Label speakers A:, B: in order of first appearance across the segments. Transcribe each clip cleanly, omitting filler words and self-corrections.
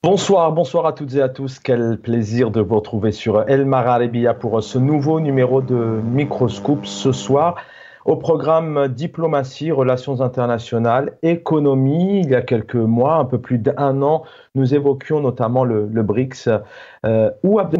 A: Bonsoir, bonsoir à toutes et à tous. Quel plaisir de vous retrouver sur El Maralebia pour ce nouveau numéro de Microscope ce soir. Au programme diplomatie, relations internationales, économie. Il y a quelques mois, un peu plus d'un an, nous évoquions notamment le BRICS, où Abdel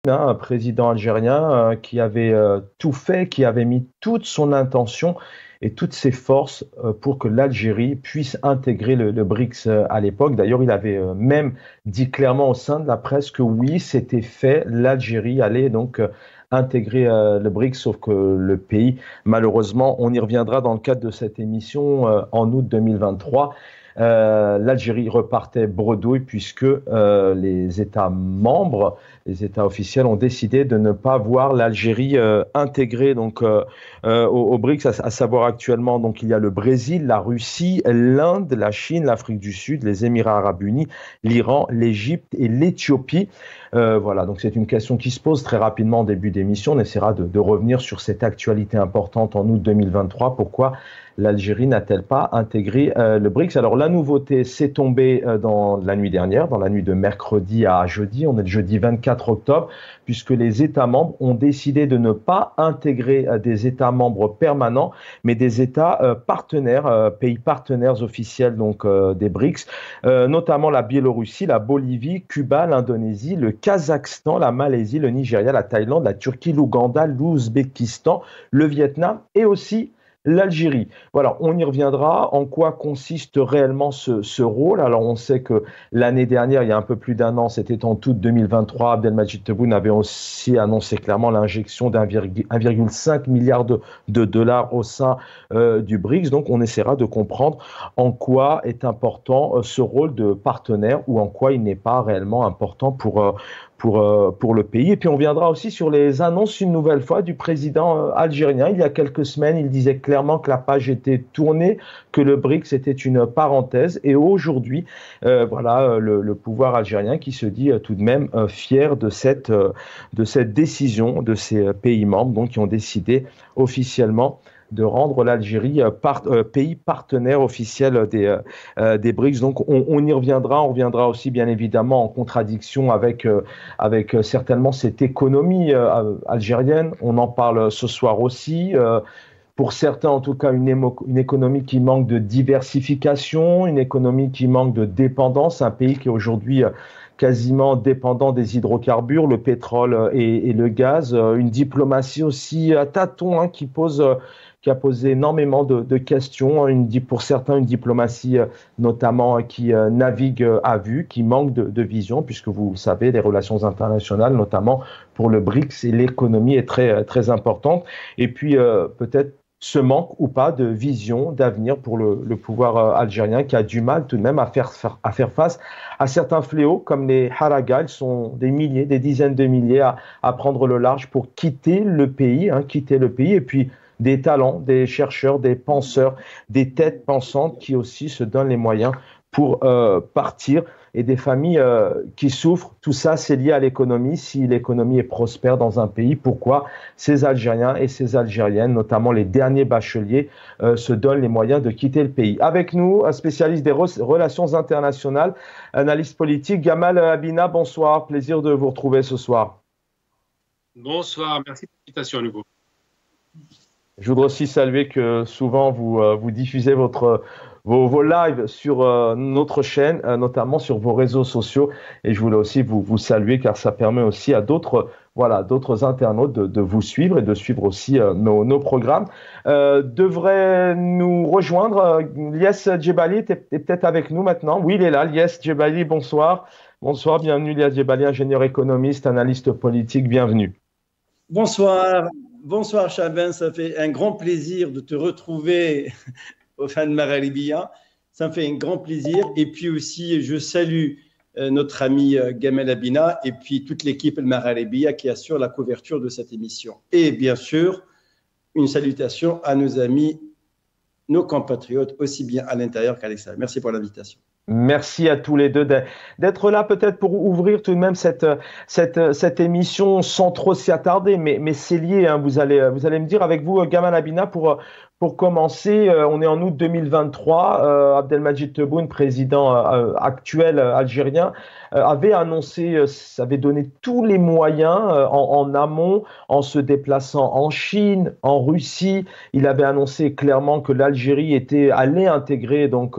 A: un président algérien qui avait tout fait, qui avait mis toute son intention et toutes ses forces pour que l'Algérie puisse intégrer le BRICS à l'époque. D'ailleurs, il avait même dit clairement au sein de la presse que oui, c'était fait, l'Algérie allait donc intégrer le BRICS, sauf que le pays, malheureusement, on y reviendra dans le cadre de cette émission en août 2023. L'Algérie repartait bredouille puisque les États membres, les États officiels ont décidé de ne pas voir l'Algérie intégrée au BRICS, à savoir actuellement donc il y a le Brésil, la Russie, l'Inde, la Chine, l'Afrique du Sud, les Émirats arabes unis, l'Iran, l'Égypte et l'Éthiopie. Voilà, donc c'est une question qui se pose très rapidement en début d'émission. On essaiera de revenir sur cette actualité importante en août 2023. Pourquoi l'Algérie n'a-t-elle pas intégré le BRICS? Alors la nouveauté, c'est tombé dans la nuit dernière, dans la nuit de mercredi à jeudi. On est le jeudi 24 octobre, puisque les États membres ont décidé de ne pas intégrer des États membres permanents, mais des États partenaires, pays partenaires officiels donc des BRICS, notamment la Biélorussie, la Bolivie, Cuba, l'Indonésie, le Kazakhstan, la Malaisie, le Nigeria, la Thaïlande, la Turquie, l'Ouganda, l'Ouzbékistan, le Vietnam et aussi l'Algérie. Voilà, on y reviendra. En quoi consiste réellement ce rôle? Alors, on sait que l'année dernière, il y a un peu plus d'un an, c'était en août 2023, Abdelmadjid Tebboune avait aussi annoncé clairement l'injection d'1,5 milliard de dollars au sein du BRICS. Donc, on essaiera de comprendre en quoi est important ce rôle de partenaire ou en quoi il n'est pas réellement important pour le pays. Et puis on viendra aussi sur les annonces une nouvelle fois du président algérien. Il y a quelques semaines, il disait clairement que la page était tournée, que le BRICS était une parenthèse. Et aujourd'hui, voilà le pouvoir algérien qui se dit tout de même fier de cette décision de ces pays membres donc, qui ont décidé officiellement de rendre l'Algérie pays partenaire officiel des BRICS. Donc on y reviendra. On reviendra aussi bien évidemment en contradiction avec certainement cette économie algérienne. On en parle ce soir aussi. Pour certains, en tout cas, une économie qui manque de diversification, une économie qui manque de dépendance, un pays qui est aujourd'hui quasiment dépendant des hydrocarbures, le pétrole et le gaz, une diplomatie aussi à tâtons hein, qui a posé énormément de questions, pour certains une diplomatie notamment qui navigue à vue, qui manque de vision, puisque vous savez, les relations internationales, notamment pour le BRICS et l'économie est très, très importante. Et puis peut-être ce manque ou pas de vision, d'avenir pour le pouvoir algérien qui a du mal tout de même à faire face à certains fléaux comme les haragas. Ils sont des milliers, des dizaines de milliers à prendre le large pour quitter le pays. Et puis des talents, des chercheurs, des penseurs, des têtes pensantes qui aussi se donnent les moyens pour partir et des familles qui souffrent. Tout ça, c'est lié à l'économie. Si l'économie est prospère dans un pays, pourquoi ces Algériens et ces Algériennes, notamment les derniers bacheliers, se donnent les moyens de quitter le pays? Avec nous, un spécialiste des relations internationales, analyste politique, Gamal Abina. Bonsoir, plaisir de vous retrouver ce soir.
B: Bonsoir, merci pour l'invitation à nouveau.
A: Je voudrais aussi saluer que souvent vous diffusez vos lives sur notre chaîne, notamment sur vos réseaux sociaux. Et je voulais aussi vous saluer car ça permet aussi à d'autres internautes de vous suivre et de suivre aussi nos programmes. Devrait nous rejoindre Lies Djebali, est peut-être avec nous maintenant. Oui, il est là. Lies Djebali, bonsoir. Bonsoir, bienvenue Lies Djebali, ingénieur économiste, analyste politique, bienvenue.
C: Bonsoir. Bonsoir Chaben, ça fait un grand plaisir de te retrouver au fin de Maralebia. Ça me fait un grand plaisir. Et puis aussi, je salue notre ami Gamal Abina et puis toute l'équipe El Maralebia qui assure la couverture de cette émission. Et bien sûr, une salutation à nos amis, nos compatriotes, aussi bien à l'intérieur qu'à l'extérieur. Merci pour l'invitation.
A: Merci à tous les deux d'être là, peut-être pour ouvrir tout de même cette émission sans trop s'y attarder, mais c'est lié. Hein, vous allez me dire avec vous, Gamal Abina, pour Pour commencer, on est en août 2023. Abdelmadjid Tebboune, président actuel algérien, avait annoncé, avait donné tous les moyens en amont, en se déplaçant en Chine, en Russie. Il avait annoncé clairement que l'Algérie allait intégrer donc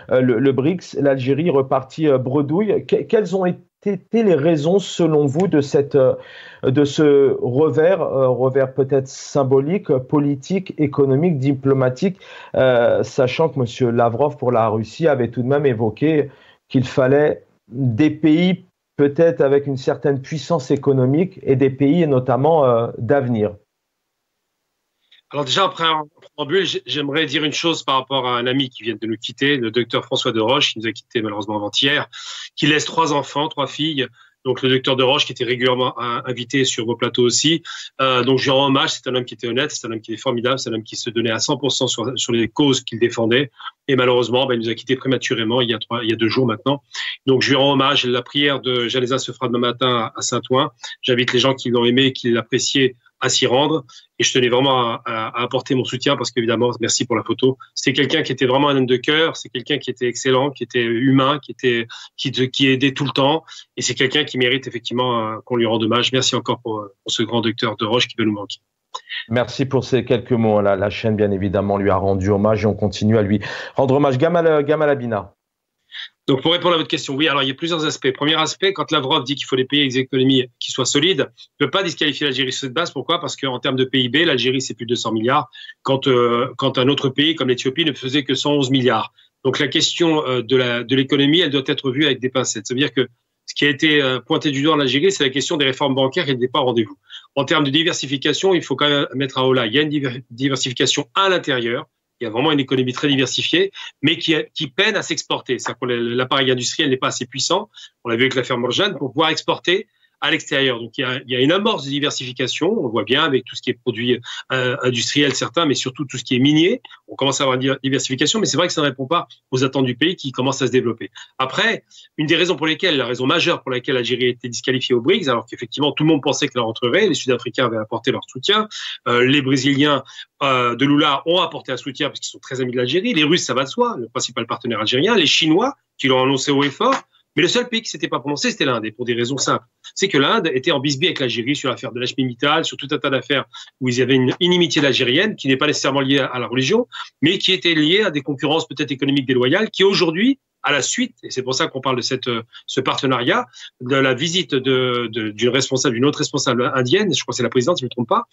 A: le BRICS. L'Algérie repartit bredouille. Quelles ont été les raisons, selon vous, de ce revers peut-être symbolique, politique, économique, diplomatique, sachant que M. Lavrov, pour la Russie, avait tout de même évoqué qu'il fallait des pays peut-être avec une certaine puissance économique et des pays notamment d'avenir?
B: Alors déjà, après un préambule, j'aimerais dire une chose par rapport à un ami qui vient de nous quitter, le docteur François Deroche, qui nous a quittés malheureusement avant-hier, qui laisse 3 enfants, 3 filles. Donc le docteur Deroche, qui était régulièrement invité sur vos plateaux aussi. Donc je lui rends hommage, c'est un homme qui était honnête, c'est un homme qui est formidable, c'est un homme qui se donnait à 100% sur les causes qu'il défendait. Et malheureusement, il nous a quittés prématurément il y a 2 jours maintenant. Donc je lui rends hommage. La prière de Janaza se fera demain matin à Saint-Ouen. J'invite les gens qui l'ont aimé, qui l'appréciaient, à s'y rendre. Et je tenais vraiment à apporter mon soutien parce qu'évidemment, merci pour la photo. C'est quelqu'un qui était vraiment un homme de cœur. C'est quelqu'un qui était excellent, qui était humain, qui aidait tout le temps. Et c'est quelqu'un qui mérite effectivement qu'on lui rende hommage. Merci encore pour ce grand docteur Deroche qui va nous manquer.
A: Merci pour ces quelques mots. La chaîne, bien évidemment, lui a rendu hommage et on continue à lui rendre hommage. Gamal Abina.
B: Donc, pour répondre à votre question, oui, alors il y a plusieurs aspects. Premier aspect, quand Lavrov dit qu'il faut des pays avec des économies qui soient solides, il ne peut pas disqualifier l'Algérie sur cette base. Pourquoi? Parce qu'en termes de PIB, l'Algérie, c'est plus de 200 milliards, quand un autre pays comme l'Éthiopie ne faisait que 111 milliards. Donc, la question de l'économie, elle doit être vue avec des pincettes. Ça veut dire que ce qui a été pointé du doigt en Algérie, c'est la question des réformes bancaires qui n'étaient pas au rendez-vous. En termes de diversification, il faut quand même mettre à haut là. Il y a une diversification à l'intérieur. Il y a vraiment une économie très diversifiée, mais qui peine à s'exporter. C'est-à-dire que l'appareil industriel n'est pas assez puissant. On l'a vu avec l'affaire Morjane pour pouvoir exporter à l'extérieur. Donc, il y a une amorce de diversification. On le voit bien avec tout ce qui est produit industriel, certains, mais surtout tout ce qui est minier. On commence à avoir une diversification, mais c'est vrai que ça ne répond pas aux attentes du pays qui commence à se développer. Après, la raison majeure pour laquelle l'Algérie a été disqualifiée au BRICS, alors qu'effectivement, tout le monde pensait qu'elle rentrerait, les Sud-Africains avaient apporté leur soutien, les Brésiliens de Lula ont apporté un soutien parce qu'ils sont très amis de l'Algérie, les Russes, ça va de soi, le principal partenaire algérien, les Chinois, qui l'ont annoncé haut et fort. Mais le seul pays qui s'était pas prononcé, c'était l'Inde, et pour des raisons simples. C'est que l'Inde était en bisbille avec l'Algérie sur l'affaire de l'Hashmi Mittal, sur tout un tas d'affaires où il y avait une inimitié algérienne qui n'est pas nécessairement liée à la religion, mais qui était liée à des concurrences peut-être économiques déloyales qui aujourd'hui, à la suite, et c'est pour ça qu'on parle de ce partenariat, de la visite d'une autre responsable indienne, je crois que c'est la présidente, si je ne me trompe pas,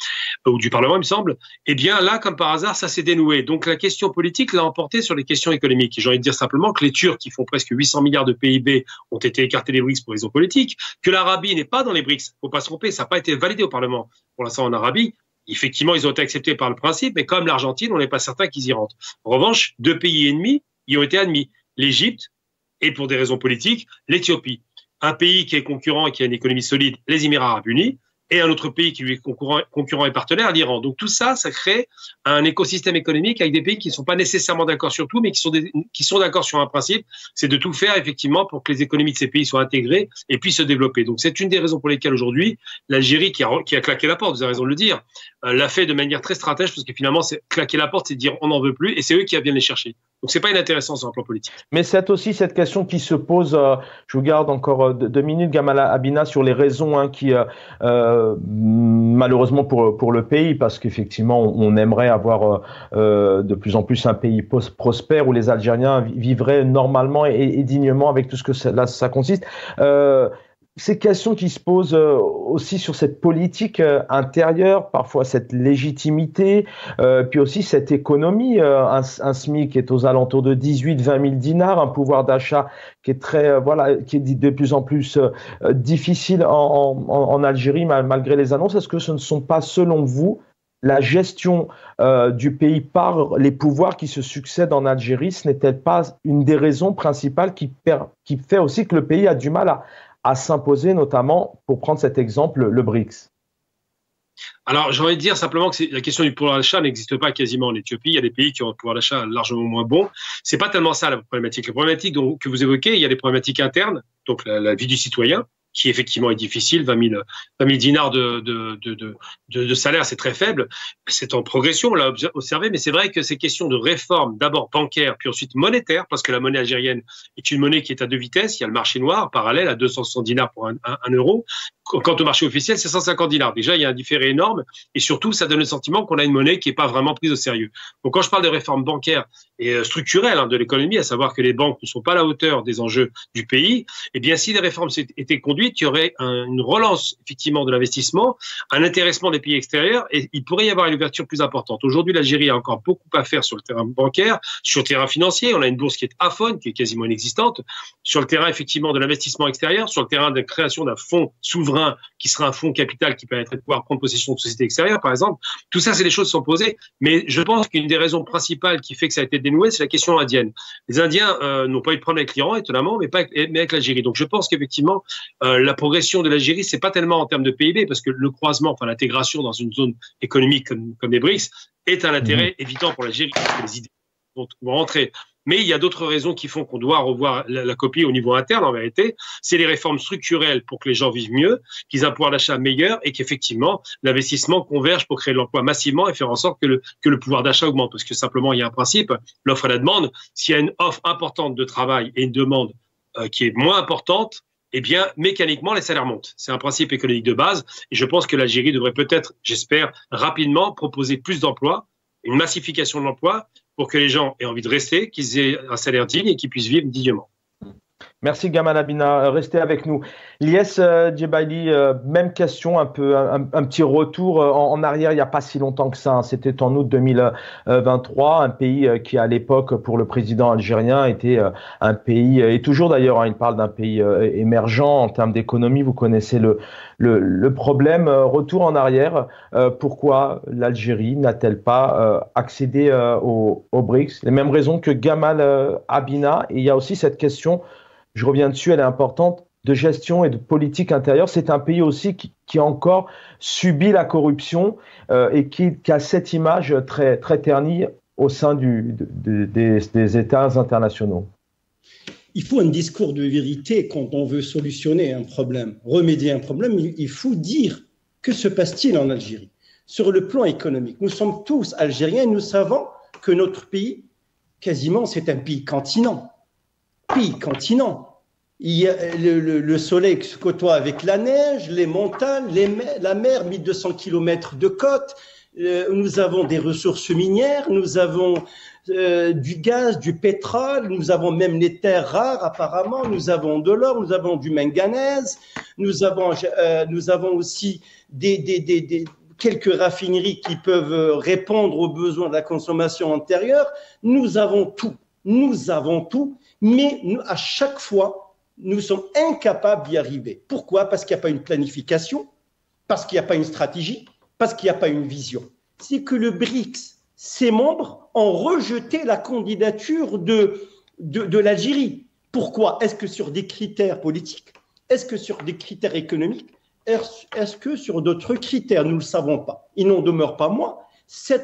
B: ou du Parlement, il me semble, eh bien là, comme par hasard, ça s'est dénoué. Donc la question politique l'a emporté sur les questions économiques. Et j'ai envie de dire simplement que les Turcs, qui font presque 800 milliards de PIB, ont été écartés des BRICS pour raisons politiques, que l'Arabie n'est pas dans les BRICS, il ne faut pas se tromper, ça n'a pas été validé au Parlement pour l'instant en Arabie. Effectivement, ils ont été acceptés par le principe, mais comme l'Argentine, on n'est pas certain qu'ils y rentrent. En revanche, 2 pays ennemis y ont été admis. L'Égypte et pour des raisons politiques, l'Éthiopie. Un pays qui est concurrent et qui a une économie solide, les Émirats arabes unis, et un autre pays qui lui est concurrent et partenaire, l'Iran. Donc tout ça, ça crée un écosystème économique avec des pays qui ne sont pas nécessairement d'accord sur tout, mais qui sont d'accord sur un principe, c'est de tout faire effectivement pour que les économies de ces pays soient intégrées et puissent se développer. Donc c'est une des raisons pour lesquelles aujourd'hui, l'Algérie, qui a claqué la porte, vous avez raison de le dire, l'a fait de manière très stratège, parce que finalement, c'est claquer la porte, c'est dire on n'en veut plus, et c'est eux qui viennent les chercher. Donc c'est pas inintéressant sur un plan politique.
A: Mais c'est aussi cette question qui se pose, je vous garde encore 2 minutes, Gamal Abina, sur les raisons qui, malheureusement pour le pays, parce qu'effectivement on aimerait avoir de plus en plus un pays prospère où les Algériens vivraient normalement et dignement avec tout ce que ça consiste. Ces questions qui se posent aussi sur cette politique intérieure, parfois cette légitimité, puis aussi cette économie. Un SMIC est aux alentours de 18-20 000 dinars, un pouvoir d'achat qui est qui est de plus en plus difficile en Algérie malgré les annonces. Est-ce que ce ne sont pas, selon vous, la gestion du pays par les pouvoirs qui se succèdent en Algérie, ce n'est-elle pas une des raisons principales qui fait aussi que le pays a du mal à s'imposer, notamment, pour prendre cet exemple, le BRICS?
B: Alors, j'ai envie de dire simplement que la question du pouvoir d'achat n'existe pas quasiment en Éthiopie. Il y a des pays qui ont un pouvoir d'achat largement moins bon. C'est pas tellement ça la problématique. La problématique que vous évoquez, il y a des problématiques internes, donc la vie du citoyen, qui effectivement est difficile. 20 000 dinars de salaire, c'est très faible. C'est en progression, on l'a observé, mais c'est vrai que ces questions de réforme, d'abord bancaire, puis ensuite monétaire, parce que la monnaie algérienne est une monnaie qui est à deux vitesses. Il y a le marché noir parallèle à 260 dinars pour un euro. Quant au marché officiel, c'est 150 dinars. Déjà, il y a un différé énorme et surtout, ça donne le sentiment qu'on a une monnaie qui n'est pas vraiment prise au sérieux. Donc, quand je parle de réforme bancaire et structurelle de l'économie, à savoir que les banques ne sont pas à la hauteur des enjeux du pays, eh bien, si les réformes étaient conduites, il y aurait une relance, effectivement, de l'investissement, un intéressement des pays extérieurs et il pourrait y avoir une ouverture plus importante. Aujourd'hui, l'Algérie a encore beaucoup à faire sur le terrain bancaire, sur le terrain financier. On a une bourse qui est aphone, qui est quasiment inexistante. Sur le terrain, effectivement, de l'investissement extérieur, sur le terrain de la création d'un fonds souverain qui sera un fonds capital qui permettrait de pouvoir prendre possession de sociétés extérieures, par exemple. Tout ça, c'est des choses qui sont posées. Mais je pense qu'une des raisons principales qui fait que ça a été dénoué, c'est la question indienne. Les Indiens n'ont pas eu de problème avec l'Iran, étonnamment, mais avec l'Algérie. Donc, je pense qu'effectivement, la progression de l'Algérie, c'est pas tellement en termes de PIB, parce que le croisement, enfin l'intégration dans une zone économique comme les BRICS est un intérêt évident pour l'Algérie. Les idées vont rentrer. Mais il y a d'autres raisons qui font qu'on doit revoir la copie au niveau interne, en vérité. C'est les réformes structurelles pour que les gens vivent mieux, qu'ils aient un pouvoir d'achat meilleur et qu'effectivement, l'investissement converge pour créer de l'emploi massivement et faire en sorte que le pouvoir d'achat augmente. Parce que simplement, il y a un principe, l'offre et la demande. S'il y a une offre importante de travail et une demande qui est moins importante, eh bien, mécaniquement, les salaires montent. C'est un principe économique de base. Et je pense que l'Algérie devrait peut-être, j'espère, rapidement proposer plus d'emplois, une massification de l'emploi, pour que les gens aient envie de rester, qu'ils aient un salaire digne et qu'ils puissent vivre dignement.
A: Merci Gamal Abina, restez avec nous. Lies Djebaili, même question, un petit retour en arrière, il n'y a pas si longtemps que ça, c'était en août 2023, un pays qui à l'époque pour le président algérien était un pays, et toujours d'ailleurs, il parle d'un pays émergent en termes d'économie, vous connaissez le problème. Retour en arrière, pourquoi l'Algérie n'a-t-elle pas accédé aux BRICS? Les mêmes raisons que Gamal Abina, et il y a aussi cette question, je reviens dessus, elle est importante, de gestion et de politique intérieure. C'est un pays aussi qui a encore subi la corruption et qui a cette image très, très ternie au sein des États internationaux.
C: Il faut un discours de vérité quand on veut solutionner un problème, remédier un problème. Il faut dire que se passe-t-il en Algérie sur le plan économique. Nous sommes tous Algériens et nous savons que notre pays, quasiment, c'est un pays continent. Il y a le soleil qui se côtoie avec la neige, les montagnes, la mer, 1200 km de côte. Nous avons des ressources minières, nous avons du gaz, du pétrole, nous avons même les terres rares apparemment, nous avons de l'or, nous avons du manganèse, nous avons aussi quelques raffineries qui peuvent répondre aux besoins de la consommation antérieure. Nous avons tout, mais à chaque fois, nous sommes incapables d'y arriver. Pourquoi? Parce qu'il n'y a pas une planification, parce qu'il n'y a pas une stratégie, parce qu'il n'y a pas une vision. C'est que le BRICS, ses membres, ont rejeté la candidature de l'Algérie. Pourquoi? Est-ce que sur des critères politiques? Est-ce que sur des critères économiques? Est-ce que sur d'autres critères? Nous ne le savons pas. Il n'en demeure pas moins.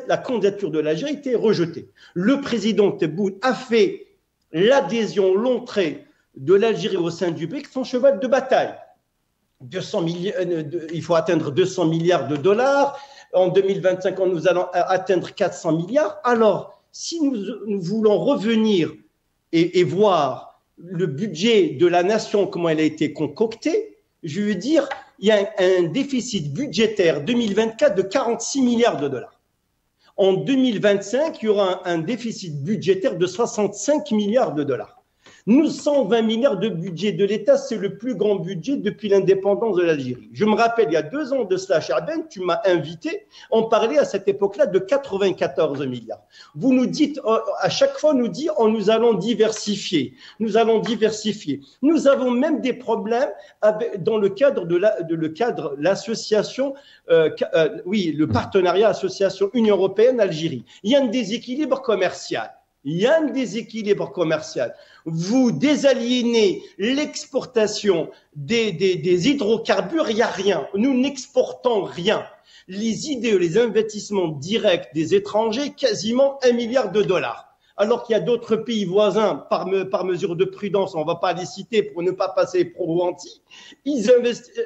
C: La candidature de l'Algérie a été rejetée. Le président Tebboune a fait l'adhésion, l'entrée de l'Algérie au sein du BRICS, son cheval de bataille. Il faut atteindre 200 milliards de dollars. En 2025, nous allons atteindre 400 milliards. Alors, si nous voulons revenir et voir le budget de la nation, comment elle a été concoctée, je veux dire, il y a un déficit budgétaire 2024 de 46 milliards de dollars. En 2025, il y aura un déficit budgétaire de 65 milliards de dollars. Nous, 120 milliards de budget de l'État, c'est le plus grand budget depuis l'indépendance de l'Algérie. Je me rappelle, il y a 2 ans de cela, Chahben, tu m'as invité, on parlait à cette époque-là de 94 milliards. Vous nous dites, à chaque fois, nous allons diversifier. Nous avons même des problèmes dans le cadre l'association, le partenariat association Union européenne-Algérie. Il y a un déséquilibre commercial. Vous désaliénez l'exportation des hydrocarbures, il n'y a rien. Nous n'exportons rien. Les investissements directs des étrangers, quasiment 1 milliard de dollars. alors qu'il y a d'autres pays voisins, par mesure de prudence, on ne va pas les citer pour ne pas passer pro ou anti,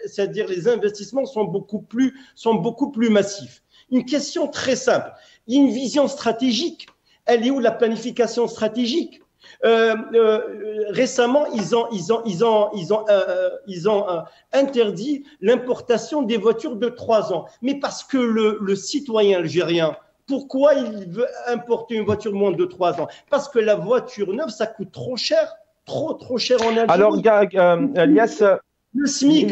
C: c'est-à-dire les investissements sont beaucoup plus massifs. Une question très simple, il y a une vision stratégique, elle est où la planification stratégique? Récemment, ils ont interdit l'importation des voitures de 3 ans. Mais parce que le citoyen algérien, pourquoi il veut importer une voiture de moins de 3 ans? Parce que la voiture neuve, ça coûte trop cher, trop cher en Algérie.
A: Alors, Elias,
C: le SMIC,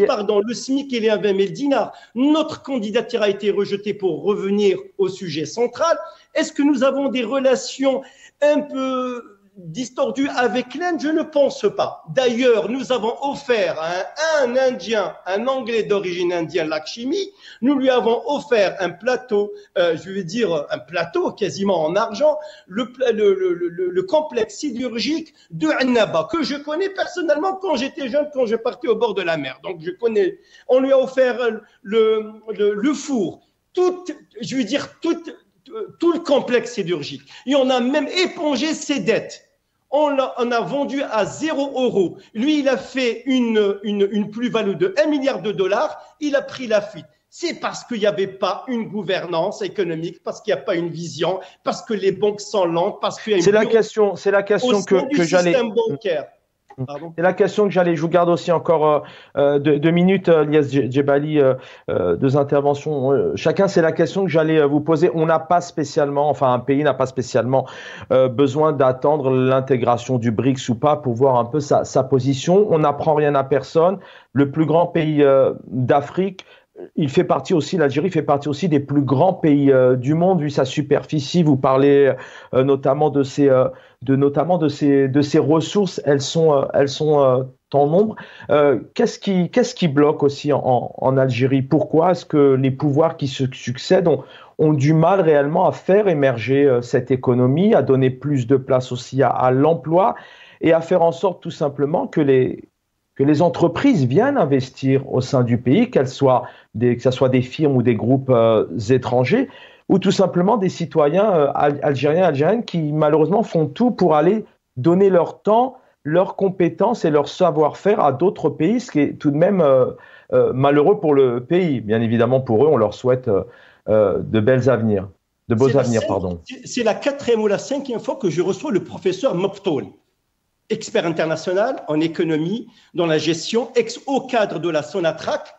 C: il est à 20 000 dinars. Notre candidature a été rejetée pour revenir au sujet central. Est-ce que nous avons des relations un peu distordu avec l'Inde? Je ne pense pas. D'ailleurs, nous avons offert à un Indien, un Anglais d'origine indienne, Lakshmi, nous lui avons offert un plateau, un plateau quasiment en argent, le complexe sidérurgique de Annaba, que je connais personnellement quand j'étais jeune, quand je partais au bord de la mer. Donc, je connais. On lui a offert le four, tout le complexe sidérurgique. Et on a même épongé ses dettes. On a vendu à 0 €. Lui, il a fait une plus-value de 1 milliard de dollars. Il a pris la fuite. C'est parce qu'il n'y avait pas une gouvernance économique, parce qu'il n'y a pas une vision, parce que les banques sont lentes, parce qu'il y a une...
A: C'est la question que j'allais... C'est la question que j'allais. Je vous garde aussi encore 2 minutes, Elias Djebali, 2 interventions. Chacun, c'est la question que j'allais vous poser. On n'a pas spécialement, enfin un pays n'a pas spécialement besoin d'attendre l'intégration du BRICS ou pas pour voir un peu sa position. On n'apprend rien à personne. Le plus grand pays d'Afrique, il fait partie aussi, l'Algérie fait partie aussi des plus grands pays du monde, vu sa superficie. Vous parlez notamment de ses ressources, elles sont en nombre. Qu'est-ce qui bloque aussi en Algérie? Pourquoi est-ce que les pouvoirs qui se succèdent ont du mal réellement à faire émerger cette économie, à donner plus de place aussi à l'emploi et à faire en sorte tout simplement que les entreprises viennent investir au sein du pays, que ce soit des firmes ou des groupes étrangers, ou tout simplement des citoyens algériennes qui malheureusement font tout pour aller donner leur temps, leurs compétences et leur savoir-faire à d'autres pays, ce qui est tout de même malheureux pour le pays. Bien évidemment, pour eux, on leur souhaite de beaux avenirs.
C: C'est la 4e ou la 5e fois que je reçois le professeur Moptoul, expert international en économie, dans la gestion, ex-haut cadre de la Sonatrach.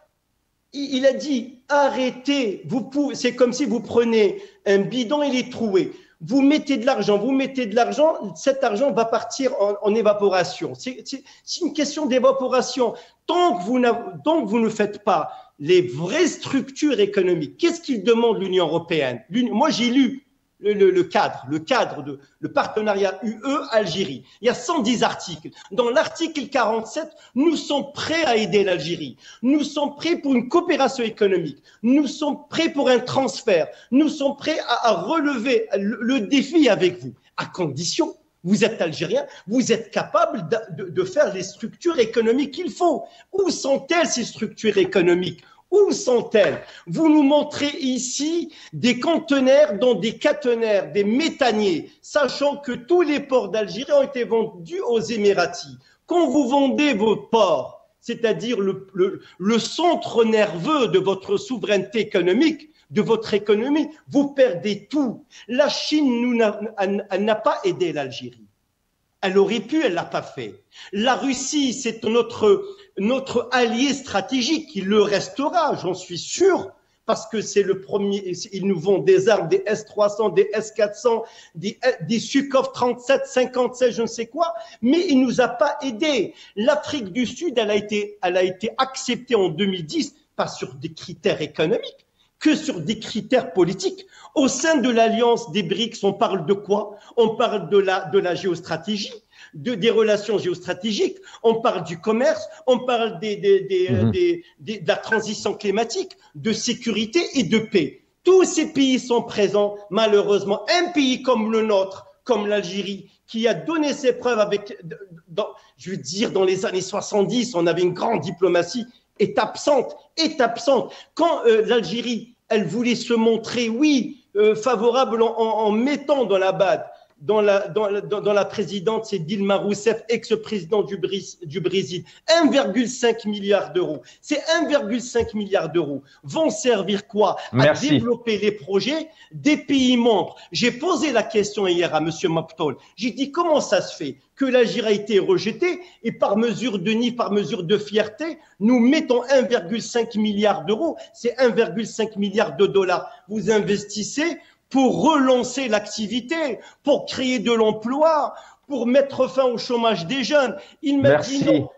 C: Il a dit, arrêtez, c'est comme si vous prenez un bidon et il est troué. Vous mettez de l'argent, cet argent va partir en évaporation. C'est une question d'évaporation. Tant que vous ne faites pas les vraies structures économiques, qu'est-ce qu'il demande l'Union européenne? Moi, j'ai lu le partenariat UE-Algérie. Il y a 110 articles. Dans l'article 47, nous sommes prêts à aider l'Algérie. Nous sommes prêts pour une coopération économique. Nous sommes prêts pour un transfert. Nous sommes prêts à relever le défi avec vous, à condition, vous êtes algérien, vous êtes capable de faire les structures économiques qu'il faut. Où sont-elles, ces structures économiques? Où sont-elles? Vous nous montrez ici des conteneurs dans des caténaires, des méthaniers, sachant que tous les ports d'Algérie ont été vendus aux Émiratis. Quand vous vendez vos ports, c'est-à-dire le centre nerveux de votre souveraineté économique, de votre économie, vous perdez tout. La Chine, elle n'a pas aidé l'Algérie. Elle aurait pu, elle l'a pas fait. La Russie, c'est notre allié stratégique, il le restera, j'en suis sûr, parce que c'est le premier, ils nous vendent des armes, des S-300, des S-400, des Sukhov 37, 57, je ne sais quoi, mais il nous a pas aidés. L'Afrique du Sud, elle a été acceptée en 2010, pas sur des critères économiques, que sur des critères politiques. Au sein de l'alliance des BRICS, on parle de quoi? On parle de la géostratégie, des relations géostratégiques, on parle du commerce, on parle de la transition climatique, de sécurité et de paix. Tous ces pays sont présents, malheureusement. Un pays comme le nôtre, comme l'Algérie, qui a donné ses preuves dans les années 70, on avait une grande diplomatie, est absente. Quand l'Algérie, elle voulait se montrer, favorable en mettant dans la BAD dans la présidente, c'est Dilma Rousseff, ex-président du Brésil. 1,5 milliard d'euros. Ces 1,5 milliard d'euros vont servir quoi? À développer les projets des pays membres. J'ai posé la question hier à M. Maptol. J'ai dit, comment ça se fait que l'Algérie a été rejetée et par mesure de nid, par mesure de fierté, nous mettons 1,5 milliard d'euros, c'est 1,5 milliard de dollars. Vous investissez pour relancer l'activité, pour créer de l'emploi, pour mettre fin au chômage des jeunes. Il m'a dit non,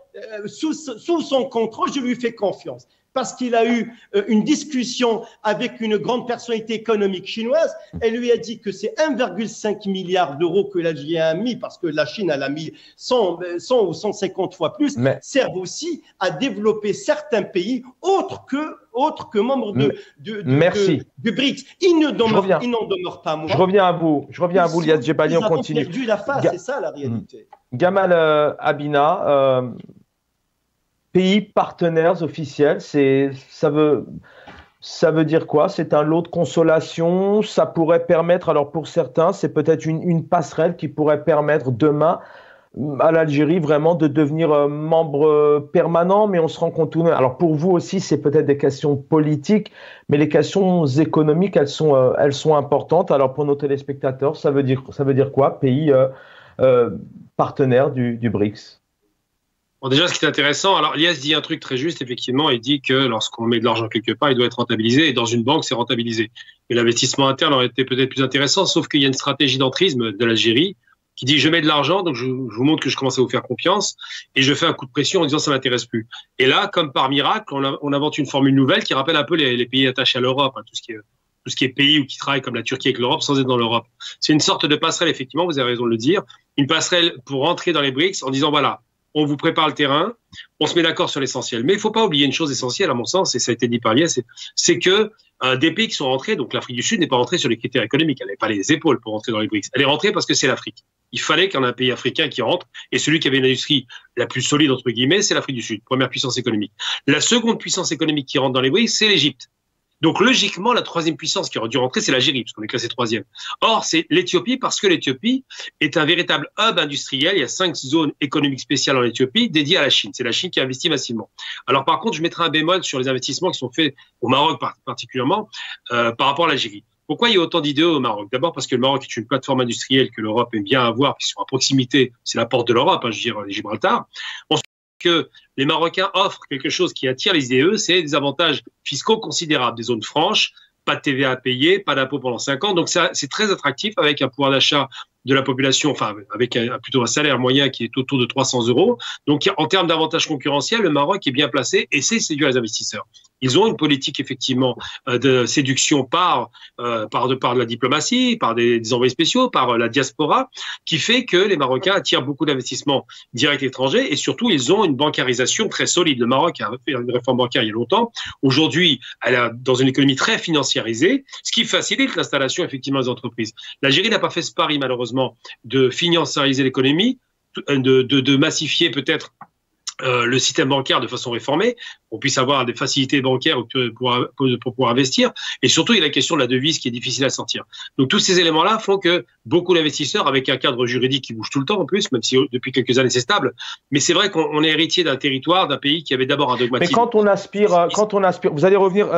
C: sous son contrôle, je lui fais confiance. Parce qu'il a eu une discussion avec une grande personnalité économique chinoise. Elle lui a dit que c'est 1,5 milliard d'euros que l'Algérie a mis, parce que la Chine elle a mis 100 ou 150 fois plus, servent aussi à développer certains pays autres que membres du BRICS. Ils n'en demeurent pas moins.
A: Je reviens à vous, Lias Djebali, on continue.
C: Ils ont perdu la face, c'est ça la réalité.
A: Gamal Abina, pays partenaires officiels, ça veut dire quoi? C'est un lot de consolation, ça pourrait permettre, alors pour certains, c'est peut-être une passerelle qui pourrait permettre demain à l'Algérie vraiment de devenir membre permanent, mais on se rend compte tout de même. Alors pour vous aussi, c'est peut-être des questions politiques, mais les questions économiques, elles sont importantes. Alors pour nos téléspectateurs, ça veut dire quoi? Pays partenaire du BRICS.
B: Bon, déjà, ce qui est intéressant, alors Lias dit un truc très juste, effectivement, il dit que lorsqu'on met de l'argent quelque part, il doit être rentabilisé, et dans une banque, c'est rentabilisé. Mais l'investissement interne aurait été peut-être plus intéressant, sauf qu'il y a une stratégie d'entrisme de l'Algérie qui dit je mets de l'argent, donc je vous montre que je commence à vous faire confiance, et je fais un coup de pression en disant ça m'intéresse plus. Et là, comme par miracle, on invente une formule nouvelle qui rappelle un peu les pays attachés à l'Europe, hein, tout ce qui est pays ou qui travaille comme la Turquie avec l'Europe sans être dans l'Europe. C'est une sorte de passerelle, effectivement, vous avez raison de le dire, une passerelle pour rentrer dans les BRICS en disant voilà, on vous prépare le terrain, on se met d'accord sur l'essentiel. Mais il ne faut pas oublier une chose essentielle, à mon sens, et ça a été dit par Lias, c'est que des pays qui sont rentrés, donc l'Afrique du Sud n'est pas rentrée sur les critères économiques, elle n'avait pas les épaules pour rentrer dans les BRICS. Elle est rentrée parce que c'est l'Afrique. Il fallait qu'il y ait un pays africain qui rentre, et celui qui avait une industrie la plus solide, entre guillemets, c'est l'Afrique du Sud, première puissance économique. La seconde puissance économique qui rentre dans les BRICS, c'est l'Égypte. Donc, logiquement, la troisième puissance qui aurait dû rentrer, c'est l'Algérie, puisqu'on est classé troisième. Or, c'est l'Éthiopie, parce que l'Éthiopie est un véritable hub industriel. Il y a 5 zones économiques spéciales en Éthiopie dédiées à la Chine. C'est la Chine qui investit massivement. Alors, par contre, je mettrai un bémol sur les investissements qui sont faits au Maroc particulièrement par rapport à l'Algérie. Pourquoi il y a autant d'idées au Maroc? D'abord parce que le Maroc est une plateforme industrielle que l'Europe aime bien avoir, qui sont à proximité. C'est la porte de l'Europe, hein, je veux dire, les Gibraltar. Que les Marocains offrent quelque chose qui attire les IDE, c'est des avantages fiscaux considérables, des zones franches, pas de TVA à payer, pas d'impôt pendant 5 ans. Donc c'est très attractif avec un pouvoir d'achat de la population, enfin avec plutôt un salaire moyen qui est autour de 300 €. Donc en termes d'avantages concurrentiels, le Maroc est bien placé et c'est séduire les investisseurs. Ils ont une politique effectivement de séduction par de la diplomatie, par des envoyés spéciaux, par la diaspora, qui fait que les Marocains attirent beaucoup d'investissements directs étrangers et surtout ils ont une bancarisation très solide. Le Maroc a fait une réforme bancaire il y a longtemps. Aujourd'hui, elle est dans une économie très financiarisée, ce qui facilite l'installation effectivement des entreprises. L'Algérie n'a pas fait ce pari malheureusement de financiariser l'économie, de massifier peut-être le système bancaire de façon réformée, qu'on puisse avoir des facilités bancaires pour pouvoir investir. Et surtout, il y a la question de la devise qui est difficile à sortir. Donc, tous ces éléments-là font que beaucoup d'investisseurs, avec un cadre juridique qui bouge tout le temps en plus, même si depuis quelques années c'est stable, mais c'est vrai qu'on est héritier d'un territoire, d'un pays qui avait d'abord un dogmatisme.
A: Mais quand on aspire, vous allez revenir,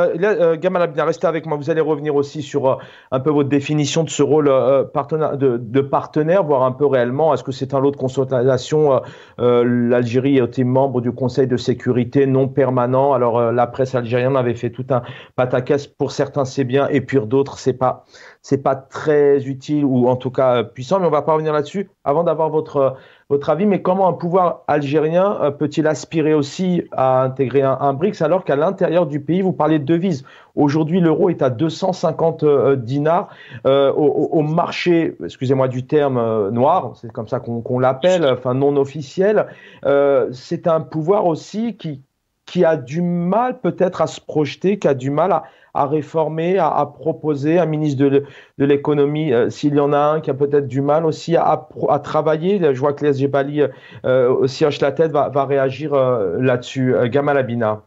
A: Gamal Abina, restez avec moi, vous allez revenir aussi sur un peu votre définition de ce rôle de partenaire, voire un peu réellement, est-ce que c'est un lot de consultation? L'Algérie est membre du Conseil de sécurité non permanent. Alors la presse algérienne avait fait tout un pataquès. Pour certains c'est bien et pour d'autres c'est pas très utile ou en tout cas puissant. Mais on va pas revenir là-dessus avant d'avoir votre avis. Mais comment un pouvoir algérien peut-il aspirer aussi à intégrer un BRICS alors qu'à l'intérieur du pays vous parlez de devises? Aujourd'hui l'euro est à 250 dinars au marché, excusez-moi du terme noir, c'est comme ça qu'on l'appelle, enfin non officiel. C'est un pouvoir aussi qui a du mal peut-être à se projeter, qui a du mal à réformer, à proposer. Un ministre de l'économie, s'il y en a un, qui a peut-être du mal aussi à travailler. Je vois que Lias Djebali aussi hoche la tête, va réagir là-dessus. Gamal Abina.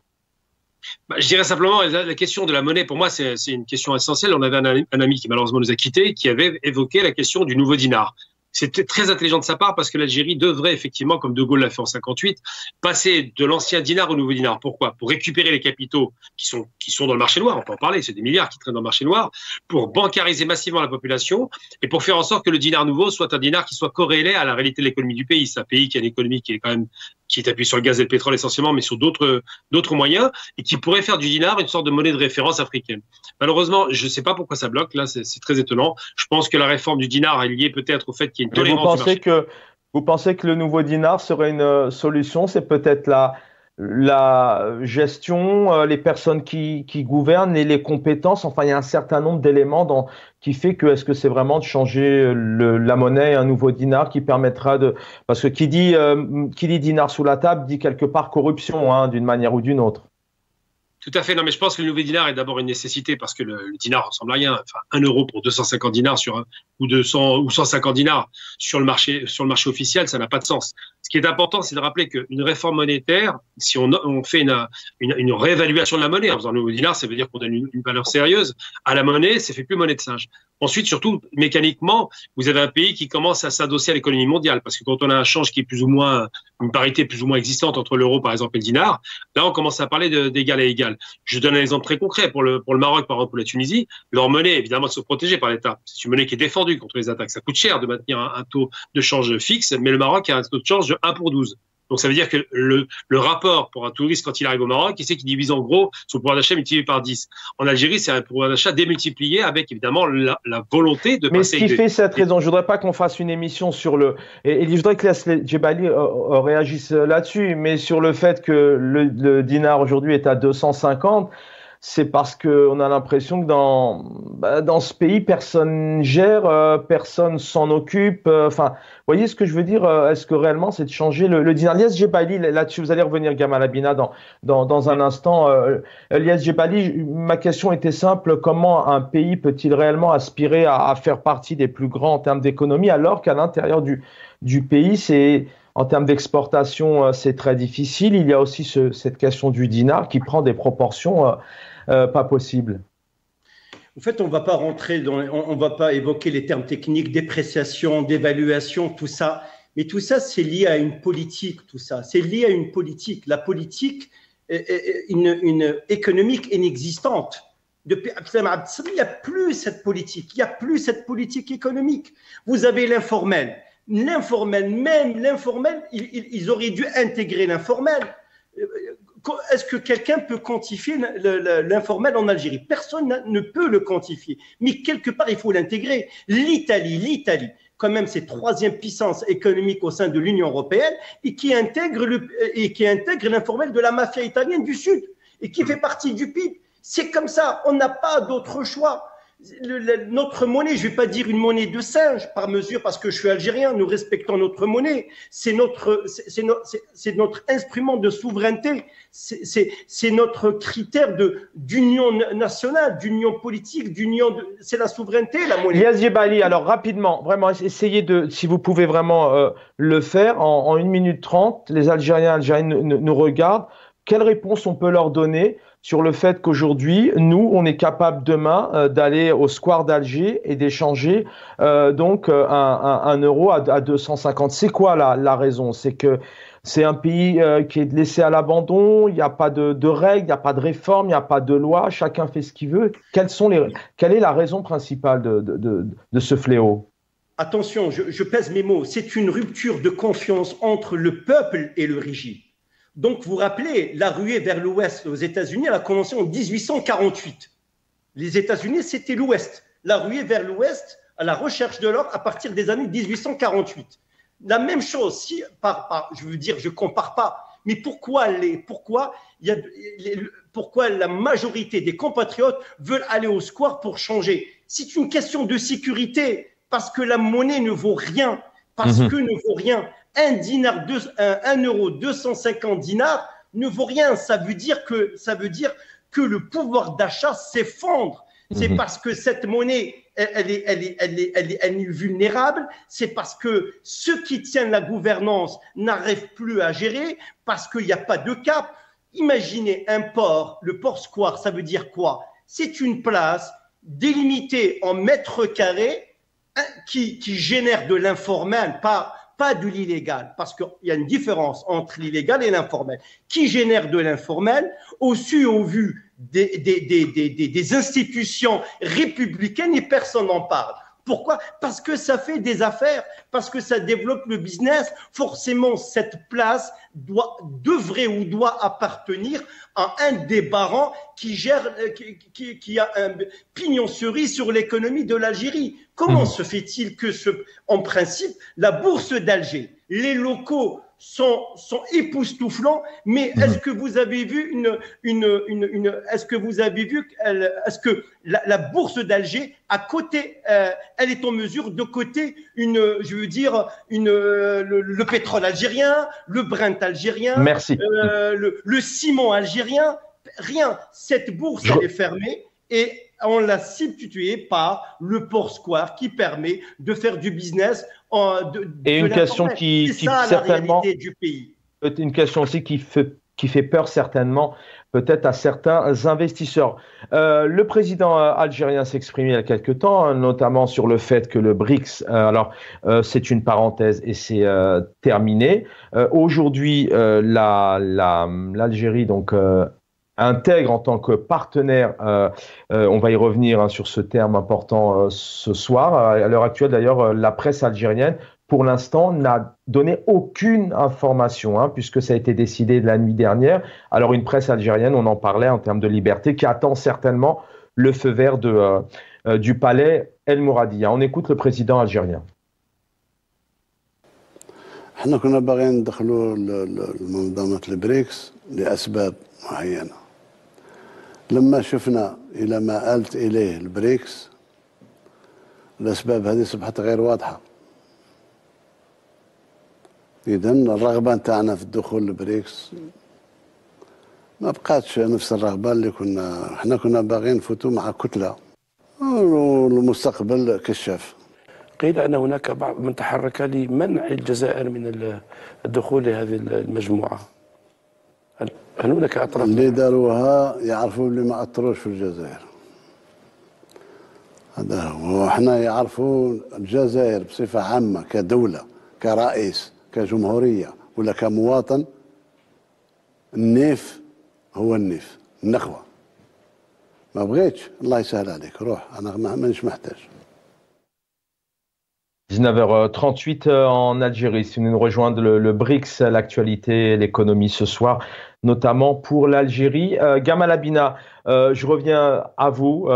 B: Je dirais simplement, la question de la monnaie, pour moi, c'est une question essentielle. On avait un ami qui malheureusement nous a quittés, qui avait évoqué la question du nouveau dinar. C'était très intelligent de sa part parce que l'Algérie devrait effectivement, comme De Gaulle l'a fait en 58, passer de l'ancien dinar au nouveau dinar. Pourquoi? Pour récupérer les capitaux qui sont dans le marché noir, on peut en parler, c'est des milliards qui traînent dans le marché noir, pour bancariser massivement la population et pour faire en sorte que le dinar nouveau soit un dinar qui soit corrélé à la réalité de l'économie du pays. C'est un pays qui a une économie qui est quand même qui est appuyée sur le gaz et le pétrole essentiellement, mais sur d'autres moyens, et qui pourrait faire du dinar une sorte de monnaie de référence africaine. Malheureusement, je ne sais pas pourquoi ça bloque, là, c'est très étonnant. Je pense que la réforme du dinar est liée peut-être au fait qu'il y ait une tolérance du marché.
A: Vous pensez que le nouveau dinar serait une solution? C'est peut-être la gestion, les personnes qui gouvernent et les compétences. Enfin, il y a un certain nombre d'éléments qui fait que est-ce que c'est vraiment de changer la monnaie, un nouveau dinar qui permettra de... Parce que qui dit dinar sous la table dit quelque part corruption, hein, d'une manière ou d'une autre.
B: Tout à fait. Non, mais je pense que le nouveau dinar est d'abord une nécessité parce que le dinar ressemble à rien. Enfin, 1 euro pour 250 dinars ou 200 ou 150 dinars sur le marché officiel, ça n'a pas de sens. Ce qui est important, c'est de rappeler qu'une réforme monétaire, si on fait une réévaluation de la monnaie en faisant le nouveau dinar, ça veut dire qu'on donne une valeur sérieuse à la monnaie, ça fait plus monnaie de singe. Ensuite, surtout, mécaniquement, vous avez un pays qui commence à s'adosser à l'économie mondiale parce que quand on a un change qui est plus ou moins, une parité plus ou moins existante entre l'euro, par exemple, et le dinar, là, on commence à parler d'égal à égal. Je donne un exemple très concret pour le Maroc, par exemple, pour la Tunisie. Leur monnaie, évidemment, se protéger par l'État. C'est une monnaie qui est défendue contre les attaques. Ça coûte cher de maintenir un taux de change fixe, mais le Maroc a un taux de change de 1 pour 12. Donc, ça veut dire que le rapport pour un touriste, quand il arrive au Maroc, il sait qu'il divise en gros son pouvoir d'achat multiplié par 10. En Algérie, c'est un pouvoir d'achat démultiplié avec, évidemment, la volonté de passer...
A: Mais ce qui fait cette raison, je voudrais pas qu'on fasse une émission sur le... Et je voudrais que Léa Djebali réagisse là-dessus, mais sur le fait que le dinar aujourd'hui est à 250, c'est parce qu'on a l'impression que dans ce pays, personne gère, personne s'en occupe. Enfin, vous voyez ce que je veux dire? Est-ce que réellement c'est de changer le dinar? Lies Djebali, là-dessus, vous allez revenir, Gamal Abina, dans un instant. Lies Djebali, ma question était simple. Comment un pays peut-il réellement aspirer à faire partie des plus grands en termes d'économie, alors qu'à l'intérieur du pays, en termes d'exportation, c'est très difficile. Il y a aussi cette question du dinar qui prend des proportions pas possibles.
C: En fait, on ne va pas rentrer on va pas évoquer les termes techniques, dépréciation, dévaluation, tout ça. Mais tout ça, c'est lié à une politique, tout ça. C'est lié à une politique. La politique, une économique inexistante. Depuis Abdel Abdel, il n'y a plus cette politique. Il n'y a plus cette politique économique. Vous avez l'informel. Même l'informel, ils auraient dû intégrer l'informel. Est-ce que quelqu'un peut quantifier l'informel en Algérie? Personne ne peut le quantifier. Mais quelque part, il faut l'intégrer. L'Italie, quand même, c'est troisième puissance économique au sein de l'Union européenne et qui intègre l'informel de la mafia italienne du Sud et qui fait partie du PIB. C'est comme ça. On n'a pas d'autre choix. Notre monnaie, je ne vais pas dire une monnaie de singe par mesure parce que je suis algérien, nous respectons notre monnaie, c'est notre instrument de souveraineté, c'est notre critère d'union nationale, d'union politique, c'est la souveraineté, la monnaie.
A: Lies Djebali, alors rapidement, vraiment, essayez si vous pouvez vraiment le faire, en 1 minute 30, les Algériennes nous regardent, quelle réponse on peut leur donner sur le fait qu'aujourd'hui, nous, on est capable demain d'aller au square d'Alger et d'échanger donc un euro à 250. C'est quoi la raison? C'est que c'est un pays qui est laissé à l'abandon, il n'y a pas de règles, il n'y a pas de réforme, il n'y a pas de loi, chacun fait ce qu'il veut. Quelle est la raison principale de ce fléau?
C: Attention, je pèse mes mots, c'est une rupture de confiance entre le peuple et le régime. Donc, vous vous rappelez, la ruée vers l'Ouest aux États-Unis, elle a commencé en 1848. Les États-Unis, c'était l'Ouest. La ruée vers l'Ouest, à la recherche de l'or, à partir des années 1848. La même chose, je veux dire, je ne compare pas, mais pourquoi la majorité des compatriotes veulent aller au square pour changer? C'est une question de sécurité, parce que la monnaie ne vaut rien, ne vaut rien. Un euro 250 dinars ne vaut rien. Ça veut dire que le pouvoir d'achat s'effondre. C'est parce que cette monnaie, elle est vulnérable. C'est parce que ceux qui tiennent la gouvernance n'arrivent plus à gérer, parce qu'il n'y a pas de cap. Imaginez un port, le port square, ça veut dire quoi? C'est une place délimitée en mètres carrés qui génère de l'informel, pas de l'illégal, parce qu'il y a une différence entre l'illégal et l'informel, qui génère de l'informel au vu des institutions républicaines et personne n'en parle. Pourquoi? Parce que ça fait des affaires, parce que ça développe le business. Forcément, cette place devrait ou doit appartenir à un des barons qui a un pignon cerise sur l'économie de l'Algérie. Comment se fait-il que, en principe, la bourse d'Alger, les locaux sont époustouflants, mais est-ce que vous avez vu est-ce que la bourse d'Alger a coté, elle est en mesure de coter le pétrole algérien, le Brent algérien,
A: merci.
C: Le ciment algérien, rien. Cette bourse elle est fermée et on l'a substituée par le Port Square qui permet de faire du business.
A: Et une question qui certainement,
C: du pays.
A: Une question aussi qui fait peur certainement peut-être à certains investisseurs. Le président algérien s'est exprimé il y a quelque temps, hein, notamment sur le fait que le BRICS, c'est une parenthèse et c'est terminé. Aujourd'hui, l'Algérie donc intègre en tant que partenaire, on va y revenir hein, sur ce terme important ce soir. À l'heure actuelle, d'ailleurs, la presse algérienne, pour l'instant, n'a donné aucune information, hein, puisque ça a été décidé la nuit dernière. Alors, une presse algérienne, on en parlait en termes de liberté, qui attend certainement le feu vert du palais El Mouradia. On écoute le président algérien.
D: احنا كنا باغيين ندخلوا المنظمة البريكس لأسباب معينة. لما شفنا إلى ما آلت إليه البريكس الأسباب هذه أصبحت غير واضحة. إذن الرغبة نتاعنا في الدخول للبريكس ما بقاتش نفس الرغبة اللي احنا كنا باغيين نفوتوا مع كتلة والمستقبل كشاف.
E: قيل أن هناك بعض من تحرك لمنع الجزائر من الدخول لهذه المجموعة. هل هناك أطراف
D: اللي داروها يعرفوا اللي ما أثروش في الجزائر. هذا هو. وإحنا يعرفوا الجزائر بصفة عامة كدولة كرئيس كجمهورية ولا كمواطن. النيف هو النيف النخوة. ما بغيتش الله يسهل عليك روح أنا مانيش محتاج.
A: 19h38 en Algérie. Si vous nous rejoindre le BRICS, l'actualité, l'économie ce soir, notamment pour l'Algérie. Gamal Abina, je reviens à vous.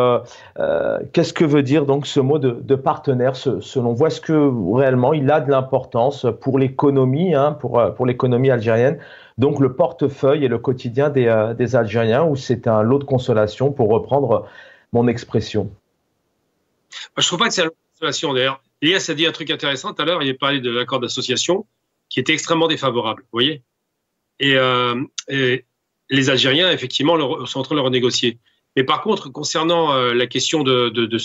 A: Qu'est-ce que veut dire donc ce mot de partenaire selon vous? Est-ce que réellement il a de l'importance pour l'économie, hein, pour l'économie algérienne, donc le portefeuille et le quotidien des Algériens, ou c'est un lot de consolation pour reprendre mon expression?
B: Je ne trouve pas que c'est un lot de consolation d'ailleurs. Elias a dit un truc intéressant tout à l'heure, il a parlé de l'accord d'association qui était extrêmement défavorable, vous voyez. Et les Algériens, effectivement, sont en train de le renégocier. Mais par contre, concernant la question de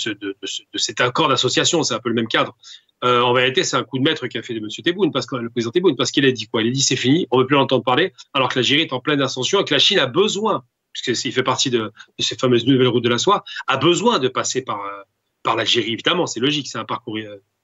B: cet accord d'association, c'est un peu le même cadre. En vérité, c'est un coup de maître qu'a fait le président Tebboune, parce qu'il a dit quoi? Il a dit c'est fini, on ne veut plus l'entendre parler, alors que l'Algérie est en pleine ascension et que la Chine a besoin, puisqu'il fait partie de ces fameuses nouvelles routes de la soie, a besoin de passer par l'Algérie, évidemment, c'est logique, c'est un parcours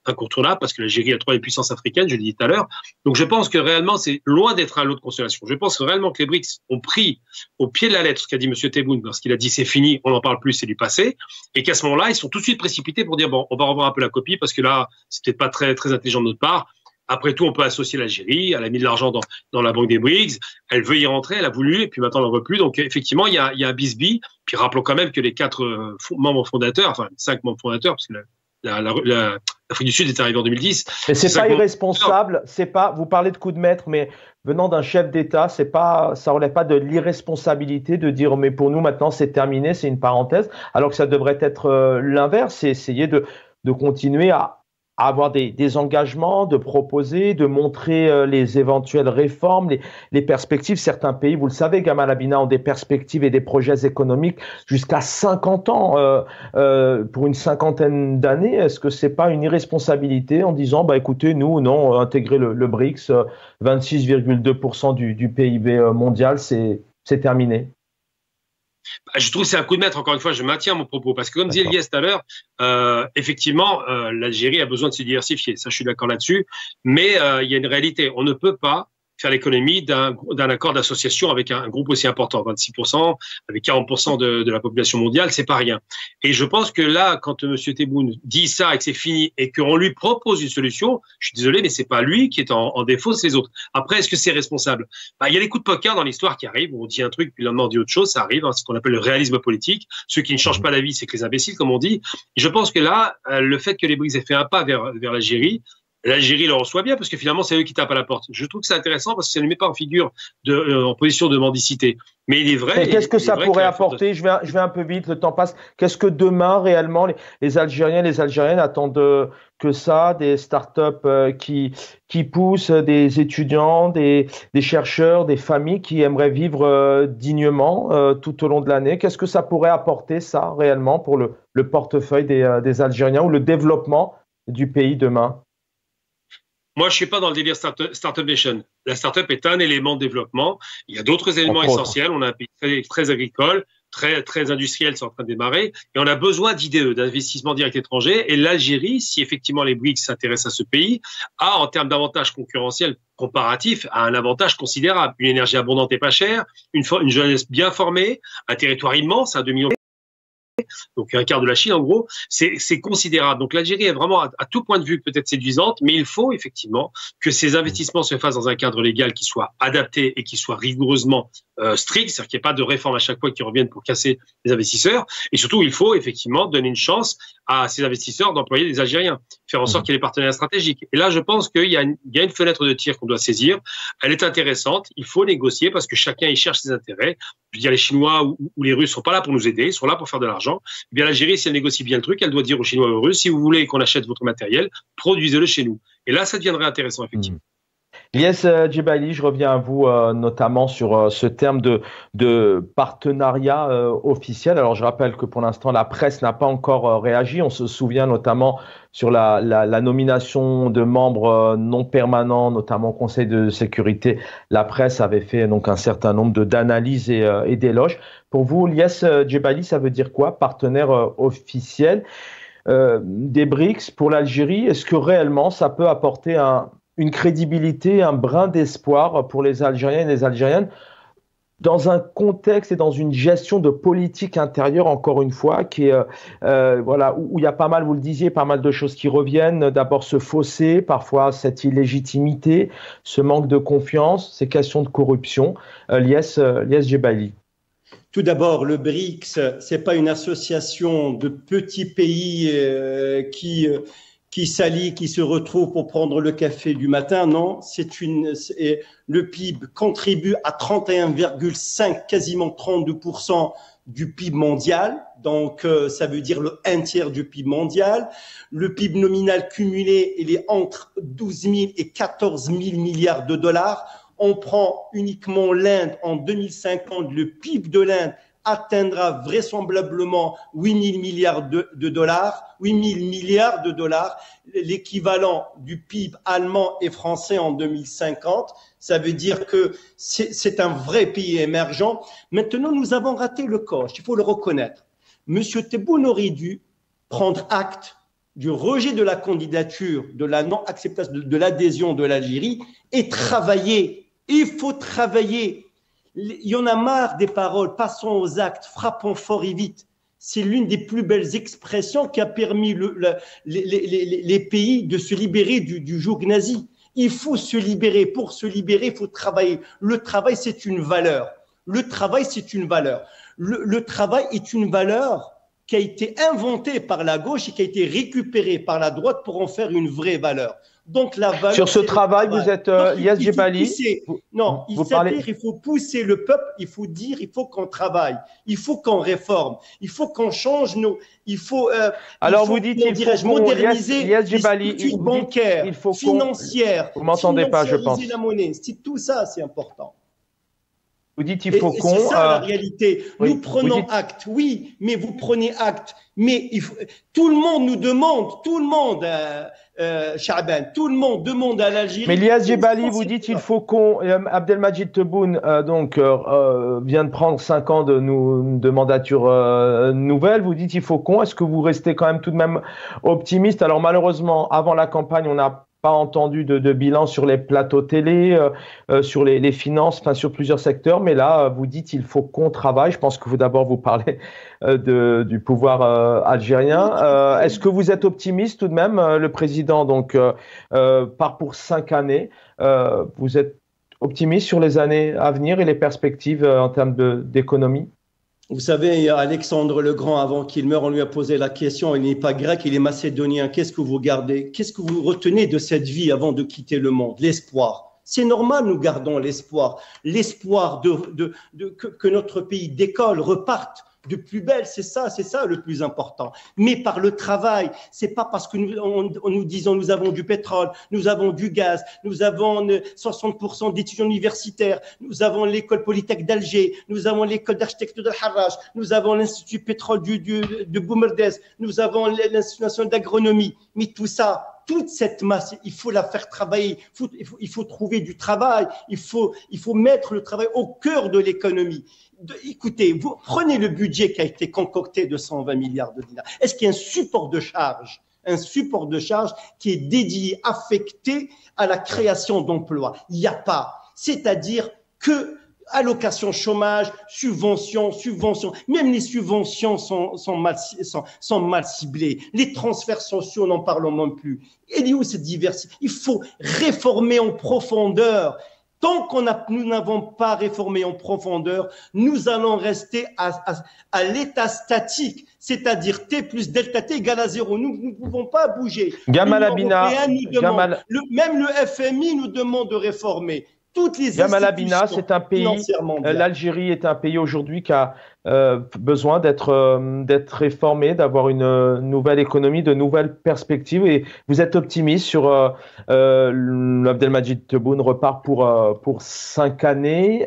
B: incontournable parce que l'Algérie a 3 puissances africaines, je l'ai dit tout à l'heure. Donc je pense que réellement, c'est loin d'être un lot de consolation. Je pense que réellement que les BRICS ont pris au pied de la lettre ce qu'a dit M. Tebboune lorsqu'il a dit c'est fini, on n'en parle plus, c'est du passé, et qu'à ce moment-là, ils sont tout de suite précipités pour dire bon, on va revoir un peu la copie parce que là, c'est peut-être pas très, très intelligent de notre part. Après tout, on peut associer l'Algérie, elle a mis de l'argent dans la banque des BRICS, elle veut y rentrer, elle a voulu, et puis maintenant elle n'en veut plus. Donc effectivement, il y a un bisbis. Puis rappelons quand même que les 4 membres fondateurs, enfin 5 membres fondateurs, parce que l'Afrique du Sud est arrivée en 2010.
A: Mais c'est pas irresponsable, c'est pas, vous parlez de coup de maître, mais venant d'un chef d'État, c'est pas, ça relève pas de l'irresponsabilité de dire mais pour nous maintenant c'est terminé, c'est une parenthèse, alors que ça devrait être l'inverse, c'est essayer de continuer à avoir des engagements, de proposer, de montrer les éventuelles réformes, les perspectives. Certains pays, vous le savez, Gamal Abina, ont des perspectives et des projets économiques jusqu'à 50 ans, pour une cinquantaine d'années. Est-ce que c'est pas une irresponsabilité en disant, bah écoutez, nous, non, intégrer le BRICS, 26,2% du PIB mondial, c'est terminé?
B: Je trouve que c'est un coup de maître, encore une fois, je maintiens mon propos, parce que comme disait Elias tout à l'heure, effectivement, l'Algérie a besoin de se diversifier, ça je suis d'accord là-dessus, mais il y a une réalité, on ne peut pas faire l'économie d'un accord d'association avec un groupe aussi important, 26%, avec 40% de la population mondiale, c'est pas rien. Et je pense que là, quand M. Tebboune dit ça et que c'est fini et qu'on lui propose une solution, je suis désolé, mais c'est pas lui qui est en défaut, c'est les autres. Après, est-ce que c'est responsable? Il y a les coups de poker dans l'histoire qui arrivent, où on dit un truc, puis le lendemain on dit autre chose, ça arrive, ce qu'on appelle le réalisme politique. Ceux qui ne changent pas la vie, c'est que les imbéciles, comme on dit. Et je pense que là, le fait que les BRICS aient fait un pas vers l'Algérie le reçoit bien parce que finalement, c'est eux qui tapent à la porte. Je trouve que c'est intéressant parce que ça ne met pas en figure en position de mendicité. Mais il est vrai.
A: Et qu'est-ce que ça pourrait apporter? Je vais un peu vite, le temps passe. Qu'est-ce que demain, réellement, les Algériens, les Algériennes attendent que ça, des startups qui poussent, des étudiants, des chercheurs, des familles qui aimeraient vivre dignement tout au long de l'année? Qu'est-ce que ça pourrait apporter, ça, réellement, pour le portefeuille des Algériens ou le développement du pays demain?
B: Moi, je suis pas dans le délire Startup Nation. La startup est un élément de développement. Il y a d'autres éléments essentiels. On a un pays très agricole, très industriel, c'est en train de démarrer. Et on a besoin d'IDE, d'investissements directs étrangers. Et l'Algérie, si effectivement les BRICS s'intéressent à ce pays, a, en termes d'avantages concurrentiels comparatifs, a un avantage considérable. Une énergie abondante et pas chère, une jeunesse bien formée, un territoire immense, 2 millions donc un quart de la Chine en gros, c'est considérable. Donc l'Algérie est vraiment à tout point de vue peut-être séduisante, mais il faut effectivement que ces investissements se fassent dans un cadre légal qui soit adapté et qui soit rigoureusement strict, c'est-à-dire qu'il n'y ait pas de réformes à chaque fois qui reviennent pour casser les investisseurs. Et surtout, il faut effectivement donner une chance à ces investisseurs d'employer des Algériens, faire en sorte qu'il y ait des partenaires stratégiques. Et là, je pense qu'il y a une fenêtre de tir qu'on doit saisir. Elle est intéressante. Il faut négocier parce que chacun y cherche ses intérêts. Je veux dire, les Chinois ou les Russes sont pas là pour nous aider, ils sont là pour faire de l'argent. Eh bien, l'Algérie, si elle négocie bien le truc, elle doit dire aux Chinois et aux Russes, si vous voulez qu'on achète votre matériel, produisez-le chez nous. Et là, ça deviendrait intéressant, effectivement.
A: Ilyes Djebaili, je reviens à vous notamment sur ce terme de partenariat officiel. Alors, je rappelle que pour l'instant, la presse n'a pas encore réagi. On se souvient notamment sur la nomination de membres non permanents, notamment au Conseil de sécurité. La presse avait fait donc un certain nombre d'analyses et d'éloges. Pour vous, Ilyes Djebaili, ça veut dire quoi, partenaire officiel des BRICS pour l'Algérie? Est-ce que réellement ça peut apporter une crédibilité, un brin d'espoir pour les Algériens et les Algériennes dans un contexte et dans une gestion de politique intérieure, encore une fois, qui est, où il y a pas mal, vous le disiez, pas mal de choses qui reviennent. D'abord ce fossé, parfois cette illégitimité, ce manque de confiance, ces questions de corruption. Ilyes Djebaili.
C: Tout d'abord, le BRICS, c'est pas une association de petits pays qui s'allient, qui se retrouvent pour prendre le café du matin. Non, le PIB contribue à 31,5, quasiment 32% du PIB mondial. Donc, ça veut dire le 1/3 du PIB mondial. Le PIB nominal cumulé, il est entre 12 000 et 14 000 milliards de dollars. On prend uniquement l'Inde en 2050, le PIB de l'Inde atteindra vraisemblablement 8 000 milliards de dollars, 8 000 milliards de dollars, l'équivalent du PIB allemand et français en 2050. Ça veut dire que c'est un vrai pays émergent. Maintenant, nous avons raté le coche, il faut le reconnaître. Monsieur Tebboune aurait dû prendre acte du rejet de la candidature, de la non-acceptation, de l'adhésion de l'Algérie et travailler. Il faut travailler. Il y en a marre des paroles. Passons aux actes. Frappons fort et vite. C'est l'une des plus belles expressions qui a permis les pays de se libérer du joug nazi. Il faut se libérer. Pour se libérer, il faut travailler. Le travail, c'est une valeur. Le travail, c'est une valeur. Le travail est une valeur qui a été inventée par la gauche et qui a été récupérée par la droite pour en faire une vraie valeur. Donc, la valeur,
A: sur ce travail, vous êtes Ilyes Djebaili.
C: Non, il faut pousser le peuple, il faut dire, il faut qu'on travaille, il faut qu'on réforme, il faut qu'on change nos. Il faut.
A: Alors, vous dites qu'il faut
C: moderniser les structures bancaires, financières.
A: Vous m'entendez pas, je pense.
C: La monnaie, tout ça, c'est important.
A: Vous dites il faut qu'on.
C: C'est ça la réalité.
A: Oui,
C: nous prenons acte, oui, mais vous prenez acte. Mais tout le monde nous demande, tout le monde, Chaban, tout le monde demande à l'Algérie.
A: Mais Liaz Jebali, vous dites il faut qu'on. Abdelmajid Tebboune vient de prendre 5 ans de mandature nouvelle. Vous dites il faut qu'on. Est-ce que vous restez quand même tout de même optimiste? Alors malheureusement, avant la campagne, on n'a pas entendu de bilan sur les plateaux télé, sur les finances, enfin sur plusieurs secteurs. Mais là, vous dites il faut qu'on travaille. Je pense que vous parlez du pouvoir algérien. Est-ce que vous êtes optimiste tout de même? Le président part pour 5 années. Vous êtes optimiste sur les années à venir et les perspectives en termes d'économie?
C: Vous savez, Alexandre le Grand, avant qu'il meure, on lui a posé la question, il n'est pas grec, il est macédonien. Qu'est-ce que vous gardez? Qu'est-ce que vous retenez de cette vie avant de quitter le monde? L'espoir. C'est normal, nous gardons l'espoir. L'espoir que notre pays décolle, reparte de plus belle, c'est ça le plus important. Mais par le travail, c'est pas parce que nous disons nous avons du pétrole, nous avons du gaz, nous avons 60% d'étudiants universitaires, nous avons l'école polytechnique d'Alger, nous avons l'école d'architecture de Harrach, nous avons l'institut pétrole de Boumerdès, nous avons l'institut national d'agronomie. Mais tout ça, toute cette masse, il faut la faire travailler, il faut trouver du travail, il faut mettre le travail au cœur de l'économie. Écoutez, vous prenez le budget qui a été concocté de 120 milliards de dinars. Est-ce qu'il y a un support de charge qui est dédié, affecté à la création d'emplois? Il n'y a pas. C'est-à-dire que allocation chômage, subventions, même les subventions sont mal ciblées. Les transferts sociaux, n'en parlons même plus. Et où cette diversité? Il faut réformer en profondeur. Tant nous n'avons pas réformé en profondeur, nous allons rester à l'état statique, c'est-à-dire T plus delta T égale à 0. Nous ne pouvons pas bouger.
A: Gamal Abina,
C: même le FMI nous demande de réformer. Toutes les
A: Gamal Abina, c'est un pays, l'Algérie est un pays aujourd'hui qui a besoin d'être réformé, d'avoir une nouvelle économie, de nouvelles perspectives. Et vous êtes optimiste sur Abdelmajid Tebboune repart pour 5 années.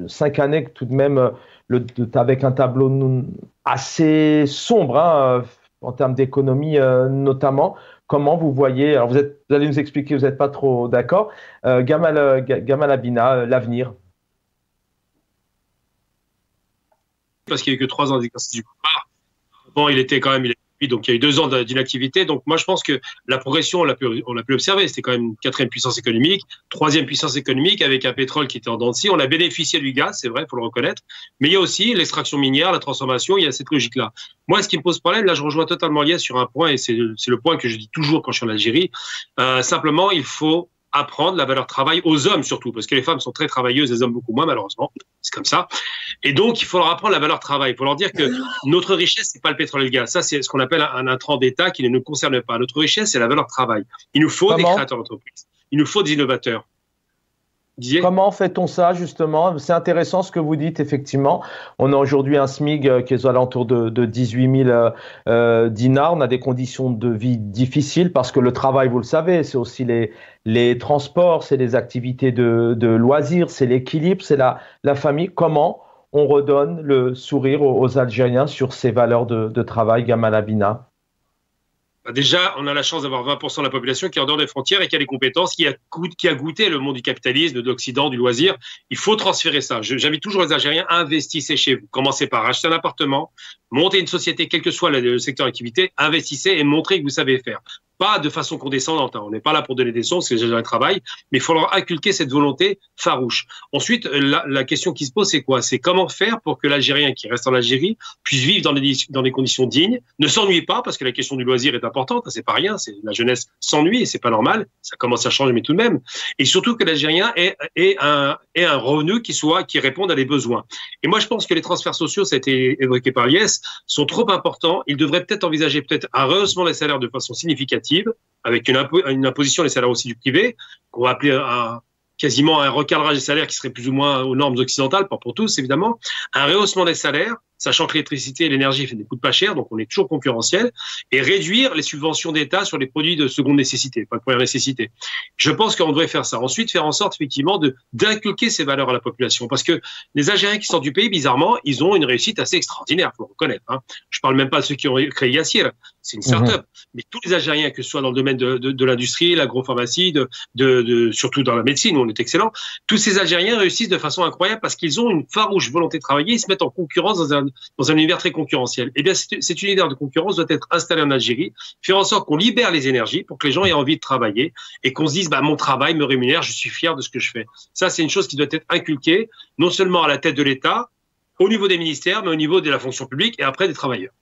A: 5 années tout de même avec un tableau assez sombre en termes d'économie notamment. Comment vous voyez, alors vous allez nous expliquer, vous n'êtes pas trop d'accord, Gamal Abina, l'avenir?
B: Parce qu'il n'y a eu que 3 ans d'exercice du pouvoir. Bon, donc il y a eu 2 ans d'inactivité. Donc moi je pense que la progression, on l'a pu observer. C'était quand même une 4e puissance économique, 3e puissance économique avec un pétrole qui était en dents de scie. On a bénéficié du gaz, c'est vrai, il faut le reconnaître. Mais il y a aussi l'extraction minière, la transformation, il y a cette logique-là. Moi, ce qui me pose problème, là je rejoins totalement Liaz sur un point, et c'est le point que je dis toujours quand je suis en Algérie. Simplement, il faut apprendre la valeur travail aux hommes surtout, parce que les femmes sont très travailleuses, les hommes beaucoup moins malheureusement, c'est comme ça. Et donc il faut leur apprendre la valeur travail, il faut leur dire que notre richesse c'est pas le pétrole et le gaz, ça c'est ce qu'on appelle un intrant d'État qui ne nous concerne pas. Notre richesse c'est la valeur travail. Il nous faut des créateurs d'entreprises, il nous faut des innovateurs.
A: Comment fait-on ça justement? C'est intéressant ce que vous dites effectivement. On a aujourd'hui un SMIC qui est aux alentours de 18 000 dinars. On a des conditions de vie difficiles parce que le travail, vous le savez, c'est aussi les transports, c'est les activités de loisirs, c'est l'équilibre, c'est la famille. Comment on redonne le sourire aux Algériens sur ces valeurs de travail, Gamal Abina?
B: Déjà, on a la chance d'avoir 20% de la population qui est en dehors des frontières et qui a les compétences, qui a goûté le monde du capitalisme, de l'Occident, du loisir. Il faut transférer ça. J'invite toujours les Algériens à investir chez vous. Commencez par acheter un appartement, monter une société, quel que soit le secteur d'activité, investissez et montrez que vous savez faire. Pas de façon condescendante. On n'est pas là pour donner des sons, c'est déjà un travail, mais il faut leur inculquer cette volonté farouche. Ensuite, la question qui se pose, c'est quoi? C'est comment faire pour que l'Algérien qui reste en Algérie puisse vivre dans des conditions dignes, ne s'ennuie pas, parce que la question du loisir est importante, c'est pas rien, la jeunesse s'ennuie et c'est pas normal, ça commence à changer, mais tout de même. Et surtout que l'Algérien ait un revenu qui réponde à des besoins. Et moi, je pense que les transferts sociaux, ça a été évoqué par Liaz, sont trop importants. Il devrait peut-être envisager un rehaussement des salaires de façon significative, avec une imposition des salaires aussi du privé, qu'on va appeler quasiment un recadrage des salaires qui serait plus ou moins aux normes occidentales, pas pour tous évidemment, un rehaussement des salaires sachant que l'électricité et l'énergie ne coûtent pas cher, donc on est toujours concurrentiel, et réduire les subventions d'État sur les produits de seconde nécessité, pas de première nécessité. Je pense qu'on devrait faire ça. Ensuite, faire en sorte effectivement d'inculquer ces valeurs à la population, parce que les Algériens qui sortent du pays, bizarrement, ils ont une réussite assez extraordinaire, faut le reconnaître. Hein. Je parle même pas de ceux qui ont créé Yassir, c'est une start-up, mais tous les Algériens, que ce soit dans le domaine de l'industrie, l'agropharmacie, surtout dans la médecine où on est excellent, tous ces Algériens réussissent de façon incroyable parce qu'ils ont une farouche volonté de travailler, ils se mettent en concurrence dans un univers très concurrentiel. Eh bien, cet univers de concurrence doit être installé en Algérie, faire en sorte qu'on libère les énergies pour que les gens aient envie de travailler et qu'on se dise, bah, mon travail me rémunère, je suis fier de ce que je fais. Ça, c'est une chose qui doit être inculquée, non seulement à la tête de l'État, au niveau des ministères, mais au niveau de la fonction publique et après des travailleurs.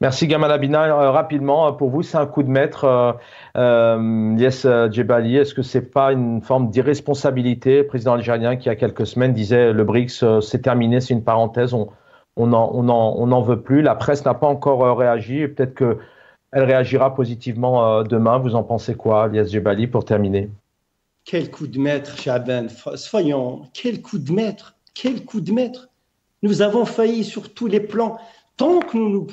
A: Merci Gamal Abina. Rapidement, pour vous, c'est un coup de maître, Lies Djebali. Est-ce que ce n'est pas une forme d'irresponsabilité? Le président algérien qui, il y a quelques semaines, disait le BRICS, c'est terminé, c'est une parenthèse, on n'en veut plus. La presse n'a pas encore réagi. Peut-être qu'elle réagira positivement demain. Vous en pensez quoi, Lies Djebali, pour terminer?
C: Quel coup de maître, Chaban. Soyons, quel coup de maître. Quel coup de maître. Nous avons failli sur tous les plans. Tant que nous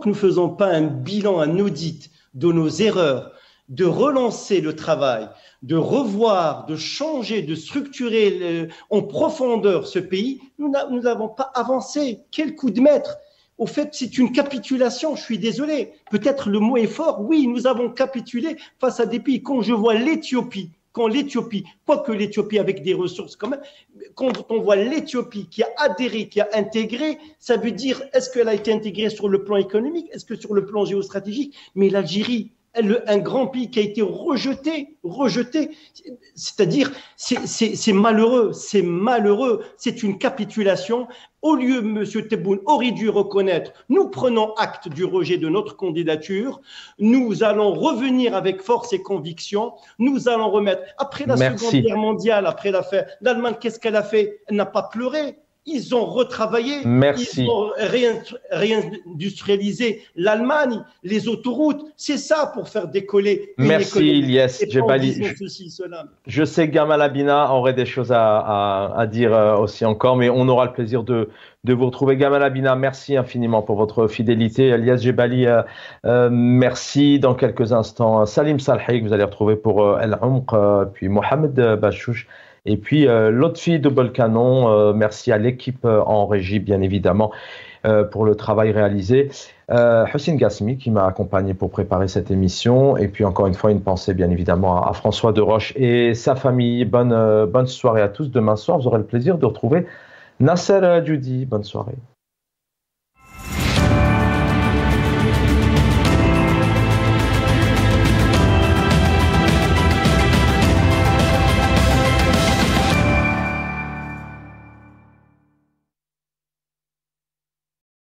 C: ne faisons pas un bilan, un audit de nos erreurs, de relancer le travail, de revoir, de changer, de structurer en profondeur ce pays, nous n'avons pas avancé. Quel coup de maître! Au fait, c'est une capitulation, je suis désolé. Peut-être le mot est fort. Oui, nous avons capitulé face à des pays. Quand je vois l'Éthiopie, quoique l'Éthiopie avec des ressources quand même, quand on voit l'Éthiopie qui a adhéré, qui a intégré, ça veut dire, est-ce qu'elle a été intégrée sur le plan économique, est-ce que sur le plan géostratégique? Mais l'Algérie, un grand pays qui a été rejeté, c'est-à-dire, c'est malheureux, c'est une capitulation. Au lieu, M. Tebboune aurait dû reconnaître, nous prenons acte du rejet de notre candidature, nous allons revenir avec force et conviction, nous allons remettre, après la Seconde Guerre mondiale, après l'affaire, l'Allemagne, qu'est-ce qu'elle a fait? Elle n'a pas pleuré. Ils ont retravaillé, ils ont réindustrialisé l'Allemagne, les autoroutes. C'est ça pour faire décoller une économie.
A: Merci, Lies Djebali. Je sais que Gamal Abina aurait des choses à dire aussi encore, mais on aura le plaisir de vous retrouver. Gamal Abina, merci infiniment pour votre fidélité. Lies Djebali, merci. Dans quelques instants, Salim Salhi, que vous allez retrouver pour El Umq, puis Mohamed Bachouch. Et puis Lotfi Double Canon, merci à l'équipe en régie, bien évidemment, pour le travail réalisé. Hussein Gasmi qui m'a accompagné pour préparer cette émission. Et puis encore une fois, une pensée bien évidemment à François Deroche et sa famille. Bonne soirée à tous. Demain soir, vous aurez le plaisir de retrouver Nasser Djoudi. Bonne soirée.